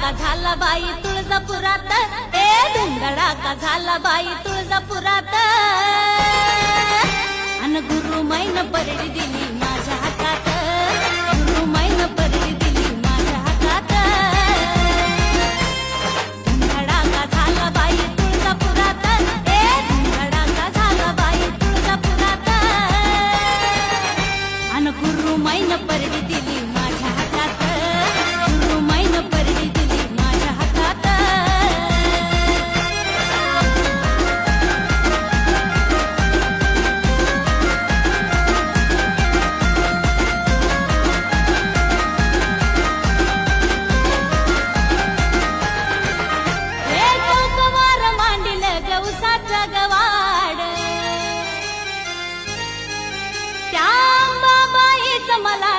धुमधडाका झाला बाई तुळजापुरात, ए धुमधडाका झाला बाई तुळजापुरात. अन गुरुमाईन परडी दिली माझ्या हातात, गुरुमाईन परडी दिली माझ्या हातात. धुमधडाका झाला बाई तुळजापुरात, ए धुमधडाका झाला बाई तुळजापुरात. अन गुरुमाईन परडी दिली माझ्या हातात, गुरुमाईन परडी दिली माझ्या हातात. हे चौकवार मांडिल गवसाचं गवाड, त्या अंबाबाईचं मला